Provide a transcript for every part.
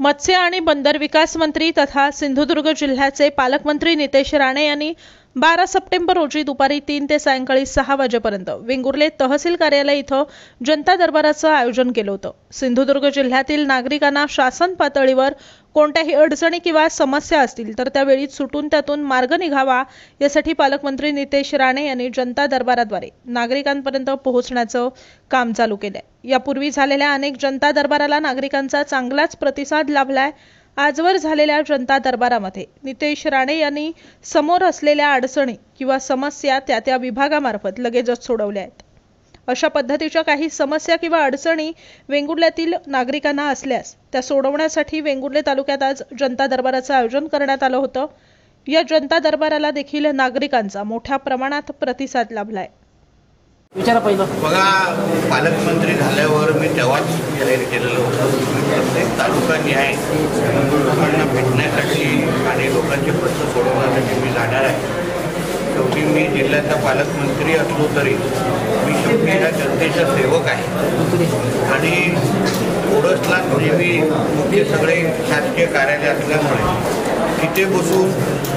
मत्स्य आणि बंदर विकास मंत्री तथा सिंधुदुर्ग जिल्ह्याचे पालकमंत्री नितेश राणे यांनी 12 सप्टेंबर रोजी दुपारी 3 ते सायंकाळी 6 वाजेपर्यंत वेंगुर्ले तहसील कार्यालय इथं जनता दरबाराचं आयोजन केलं होतं। सिंधुदुर्ग जिल्ह्यातील नागरिकांना शासन पातळीवर कोणत्याही अडचणी किंवा समस्या असतील तर त्यावेळी सुटून त्यातून मार्ग निघावा यासाठी पालकमंत्री नितेश राणे यांनी जनता दरबाराद्वारे नागरिकांपर्यंत पोहोचण्याचं काम चालू केलंय। यापूर्वी झालेल्या अनेक जनता दरबाराला नागरिकांचा चांगलाच प्रतिसाद लाभलाय। आजवर झालेल्या जनता दरबारामध्ये नितेश राणे यांनी समोर असलेल्या अडचणी किंवा समस्या त्या विभागामार्फत लगेचच सोडवल्या आहेत। अशा पद्धतीच्या काही समस्या किंवा अडचणी वेंगुर्ल्यातील नागरिकांना असल्यास त्या सोडवण्यासाठी वेंगुर्ले तालुक्यात आज जनता दरबाराचं आयोजन करण्यात आलं होतं। या जनता दरबाराला देखील नागरिकांचा मोठ्या प्रमाणात प्रतिसाद लाभलाय। विचारा पहिलं बघा, पालकमंत्री झाल्यावर मी तेव्हाच जाहीर केलेलं होतं की प्रत्येक तालुकानिहाय लोकांना भेटण्यासाठी आणि लोकांचे प्रश्न सोडवण्यासाठी मी जाणार आहे। शेवटी मी जिल्ह्याचा पालकमंत्री असलो तरी मी शेवटी ह्या जनतेचा सेवक आहे आणि ओडसला नेहमी मुख्य सगळे शासकीय कार्यालय असल्यामुळे तिथे बसून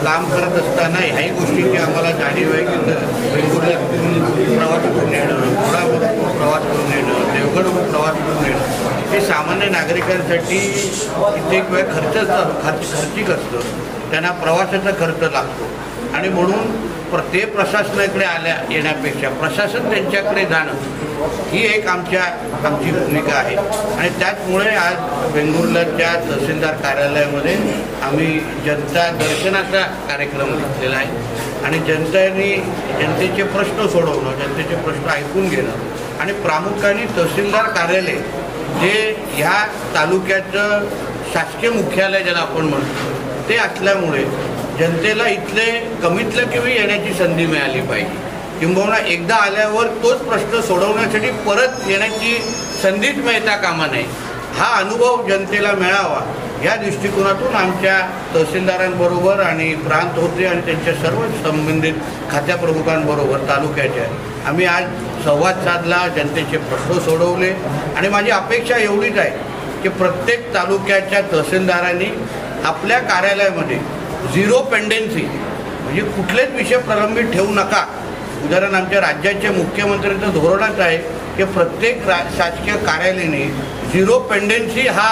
काम करत असताना ह्याही गोष्टीची आम्हाला जाणीव आहे की वेंगुर्ल्यातून प्रवास करून येणं, घोडावरून प्रवास करून येणं, देवगडवरून प्रवास करून येणं हे सामान्य नागरिकांसाठी कित्येक वेळ खर्चिक असतं, त्यांना प्रवासाचा खर्च लागतो आणि म्हणून प्रत्येक प्रशासनाकडे येण्यापेक्षा प्रशासन त्यांच्याकडे जाणं ही एक आमची भूमिका आहे आणि त्याचमुळे आज वेंगुर्ल्याच्या तहसीलदार कार्यालयामध्ये आम्ही जनता दर्शनाचा कार्यक्रम घेतलेला आहे आणि जनतेचे प्रश्न सोडवणं, जनतेचे प्रश्न ऐकून घेणं आणि प्रामुख्याने तहसीलदार कार्यालय जे ह्या तालुक्याचं शासकीय मुख्यालय ज्याला आपण म्हणतो ते असल्यामुळे जनतेला इथले कमीतल्या कमी येण्याची संधी मिळाली पाहिजे, किंबहुना एकदा आल्यावर तोच प्रश्न सोडवण्यासाठी परत येण्याची संधीच मिळता कामा नये। हा अनुभव जनतेला मिळावा या दृष्टिकोनातून आमच्या तहसीलदारांबरोबर आणि प्रांत होते आणि त्यांच्या सर्व संबंधित खात्याप्रमुखांबरोबर तालुक्याच्या आम्ही आज संवाद साधला, जनतेचे प्रश्न सोडवले आणि माझी अपेक्षा एवढीच आहे की प्रत्येक तालुक्याच्या तहसीलदारांनी आपल्या कार्यालयामध्ये झिरो पेंडेन्सी म्हणजे कुठलेच विषय प्रलंबित ठेवू नका। उदाहरण आमच्या राज्याचे मुख्यमंत्र्यांचं धोरणच आहे की प्रत्येक शासकीय कार्यालयाने झिरो पेंडेन्सी हा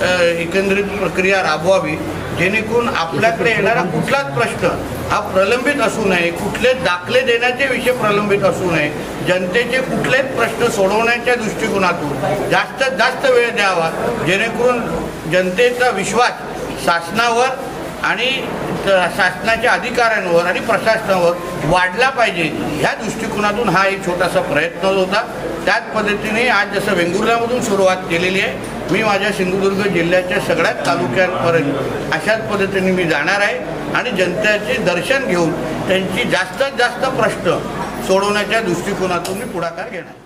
एकंदरीत प्रक्रिया राबवावी, जेणेकरून आपल्याकडे येणारा कुठलाच प्रश्न हा प्रलंबित असू नये, कुठलेच दाखले देण्याचे विषय प्रलंबित असू नये, जनतेचे कुठलेच प्रश्न सोडवण्याच्या दृष्टिकोनातून जास्तीत जास्त वेळ द्यावा, जेणेकरून जनतेचा विश्वास शासनावर आणि शासनाच्या अधिकाऱ्यांवर आणि प्रशासनावर वाढला पाहिजे ह्या दृष्टिकोनातून हा एक छोटासा प्रयत्न होता। त्याच पद्धतीने आज जसं वेंगुर्ल्यामधून सुरुवात केलेली आहे, मी माझ्या सिंधुदुर्ग जिल्ह्याच्या सगळ्याच तालुक्यांपर्यंत अशाच पद्धतीने मी जाणार आहे आणि जनतेचे दर्शन घेऊन त्यांची जास्तीत जास्त प्रश्न सोडवण्याच्या दृष्टिकोनातून मी पुढाकार घेणार।